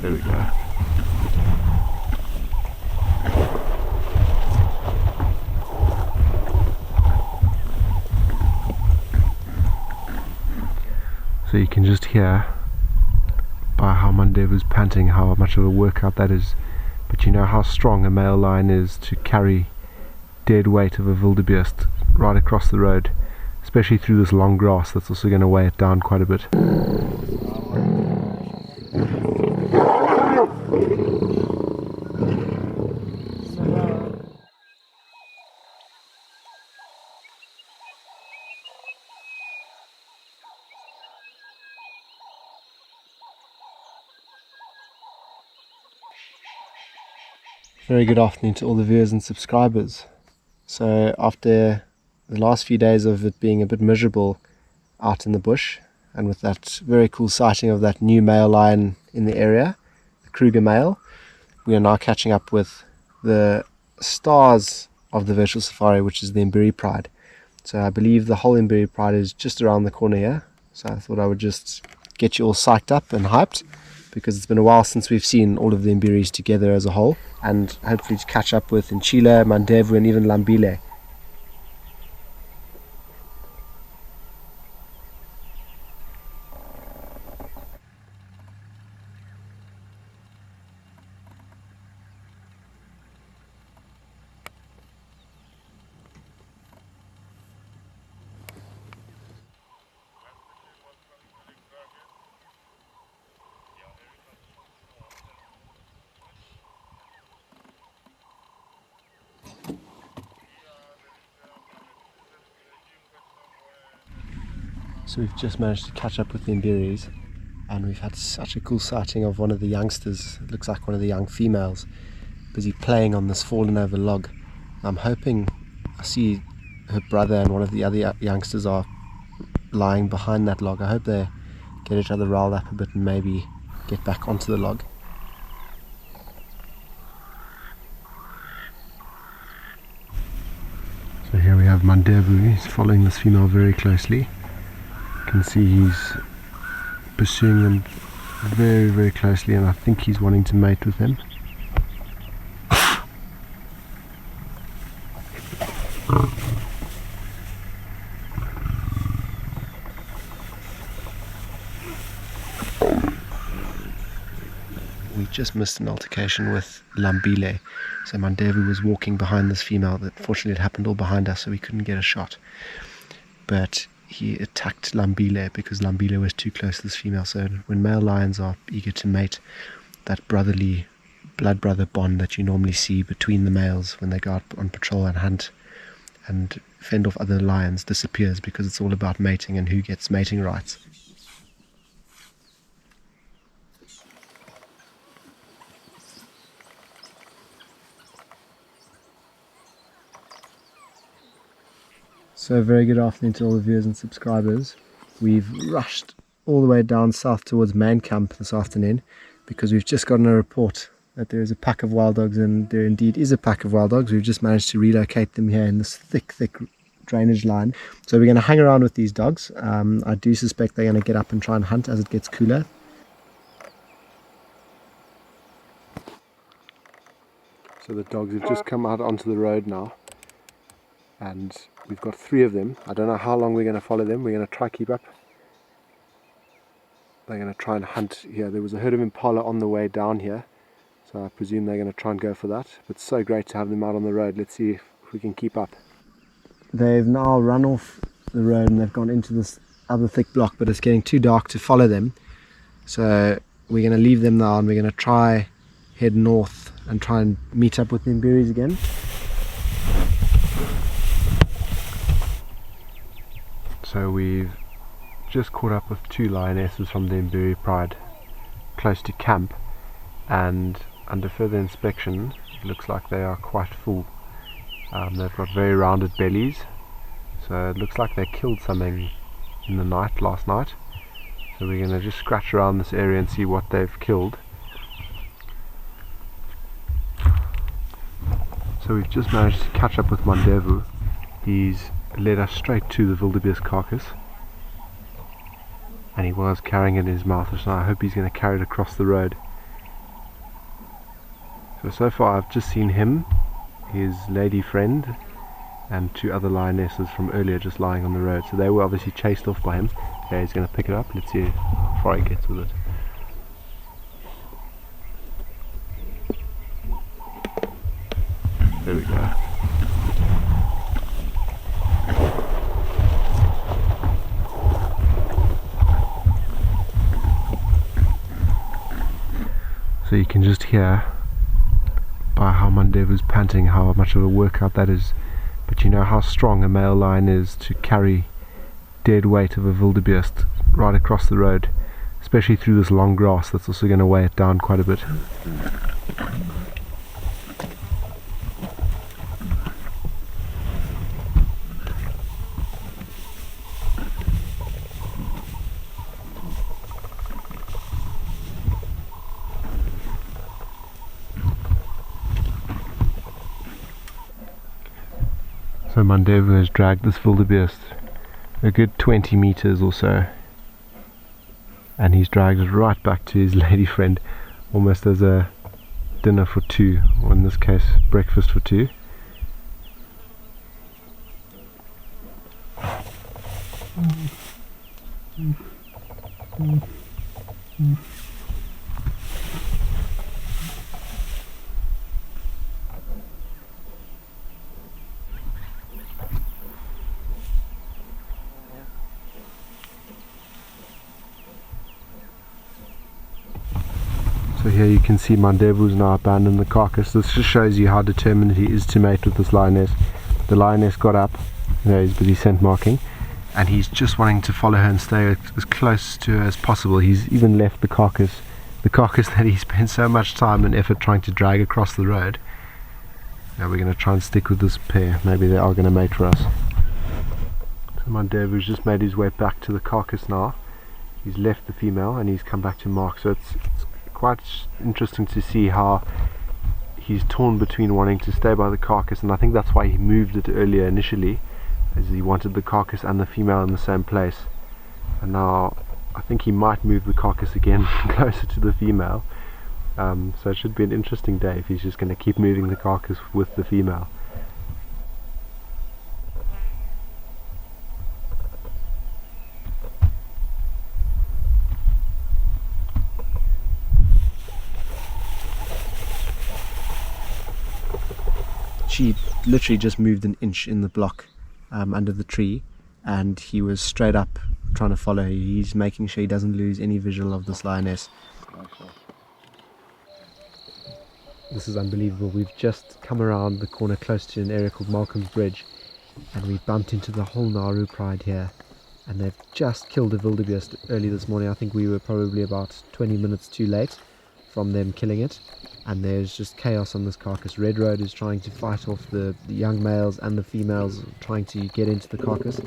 There we go. So you can just hear by how Mandevu's panting how much of a workout that is. But you know how strong a male lion is to carry dead weight of a wildebeest right across the road, especially through this long grass that's also going to weigh it down quite a bit. Very good afternoon to all the viewers and subscribers. So after the last few days of it being a bit miserable out in the bush, and with that very cool sighting of that new male lion in the area, the Kruger male, we are now catching up with the stars of the virtual safari, which is the Embury Pride. So I believe the whole Embury Pride is just around the corner here, so I thought I would just get you all psyched up and hyped, because it's been a while since we've seen all of the Emburys together as a whole, and hopefully to catch up with Nchila, Mandevu and even Lambile. So we've just managed to catch up with the Emburys, and we've had such a cool sighting of one of the youngsters. It looks like one of the young females, busy playing on this fallen over log. I'm hoping I see her brother and one of the other youngsters are lying behind that log. I hope they get each other riled up a bit and maybe get back onto the log. So here we have Mandevu. He's following this female very closely. You can see he's pursuing them very, very closely, and I think he's wanting to mate with them. We just missed an altercation with Lambile. So Mandevu was walking behind this female. That fortunately it happened all behind us, so we couldn't get a shot. But he attacked Lambile because Lambile was too close to this female. So when male lions are eager to mate, that brotherly blood brother bond that you normally see between the males when they go out on patrol and hunt and fend off other lions disappears, because it's all about mating and who gets mating rights. So a very good afternoon to all the viewers and subscribers. We've rushed all the way down south towards Man Camp this afternoon because we've just gotten a report that there is a pack of wild dogs, and there indeed is a pack of wild dogs. We've just managed to relocate them here in this thick drainage line. So we're going to hang around with these dogs. I do suspect they're going to get up and try and hunt as it gets cooler. So the dogs have just come out onto the road now, and we've got 3 of them. I don't know how long we're going to follow them. We're going to try keep up. They're going to try and hunt here. There was a herd of impala on the way down here, so I presume they're going to try and go for that. But it's so great to have them out on the road. Let's see if we can keep up. They've now run off the road and they've gone into this other thick block, but it's getting too dark to follow them. So we're going to leave them now, and we're going to try head north and try and meet up with the Emburys again. So we've just caught up with 2 lionesses from the Embury Pride close to camp, and under further inspection it looks like they are quite full. They've got very rounded bellies, so it looks like they killed something in the night last night. So we're going to just scratch around this area and see what they've killed. So we've just managed to catch up with Mandevu. He's led us straight to the wildebeest carcass, and he was carrying it in his mouth, so I hope he's going to carry it across the road So far I've just seen him, his lady friend, and 2 other lionesses from earlier just lying on the road. So they were obviously chased off by him. Okay, he's going to pick it up. Let's see how far he gets with it. There we go. So you can just hear by how Mandevu's panting how much of a workout that is. But you know how strong a male lion is to carry dead weight of a wildebeest right across the road, especially through this long grass that's also going to weigh it down quite a bit. So Mandevu has dragged this wildebeest a good 20 meters or so, and he's dragged it right back to his lady friend, almost as a dinner for 2, or in this case breakfast for 2. So here you can see Mandevu's now abandoned the carcass. This just shows you how determined he is to mate with this lioness. The lioness got up, he's busy scent marking, and he's just wanting to follow her and stay as close to her as possible. He's even left the carcass that he spent so much time and effort trying to drag across the road. Now we're going to try and stick with this pair. Maybe they are going to mate for us. So Mandevu's just made his way back to the carcass now. He's left the female and he's come back to mark. So it's quite interesting to see how he's torn between wanting to stay by the carcass, and I think that's why he moved it earlier initially, as he wanted the carcass and the female in the same place. And now I think he might move the carcass again closer to the female. So it should be an interesting day if he's just going to keep moving the carcass with the female. She literally just moved an inch in the block under the tree, and he was straight up trying to follow her. He's making sure he doesn't lose any visual of this lioness. This is unbelievable. We've just come around the corner close to an area called Malcolm's Bridge, and we bumped into the whole Nauru pride here, and they've just killed a wildebeest early this morning. I think we were probably about 20 minutes too late from them killing it. And there's just chaos on this carcass. Red Road is trying to fight off the young males and the females trying to get into the carcass.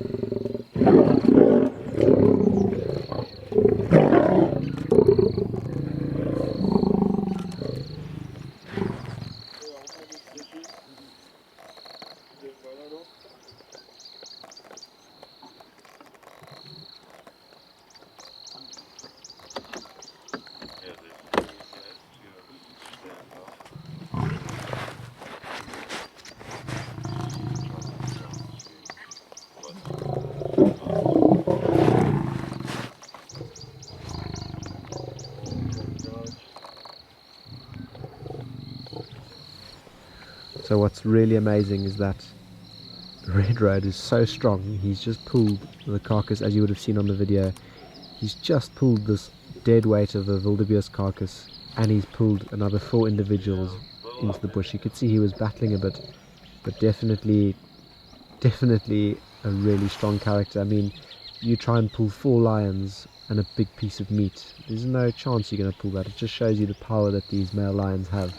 So what's really amazing is that Red Road is so strong. He's just pulled the carcass, as you would have seen on the video. He's just pulled this dead weight of a wildebeest carcass, and he's pulled another 4 individuals into the bush. You could see he was battling a bit, but definitely a really strong character. I mean, you try and pull 4 lions and a big piece of meat. There's no chance you're going to pull that. It just shows you the power that these male lions have.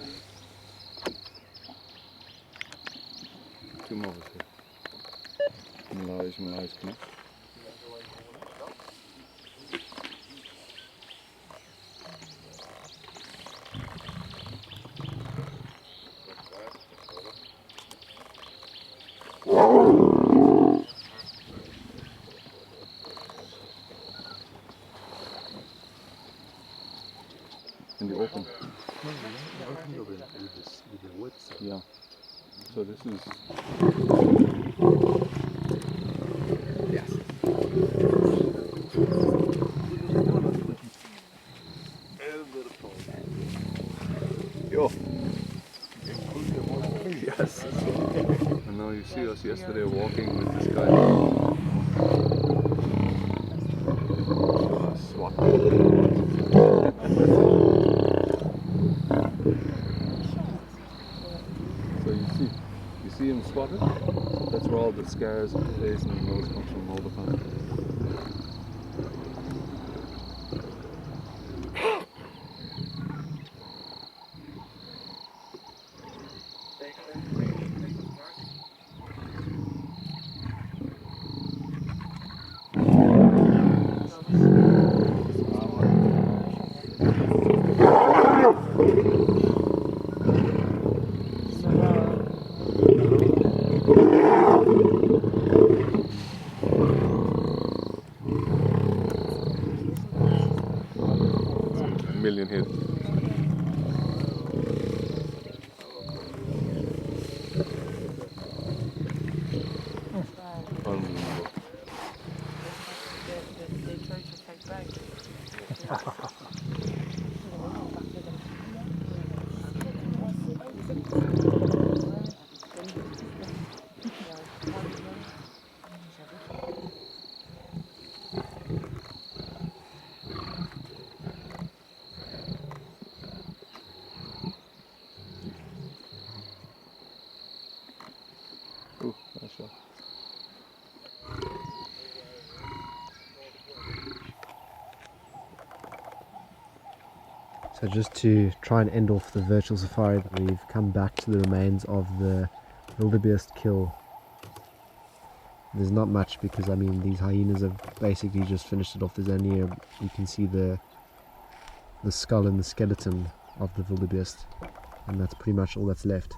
In the open. Yeah. So this is. Yes. Yo. Yes. And now you see us yesterday walking with this guy. Swat. So you see him swatted? That's where all the scars on the face and the nose comes from all the time. Million hit. Unbelievable. They try to fight back. Ooh, nice shot. So just to try and end off the virtual safari, we've come back to the remains of the wildebeest kill. There's not much because I mean these hyenas have basically just finished it off. There's only you can see the skull and the skeleton of the wildebeest, and that's pretty much all that's left.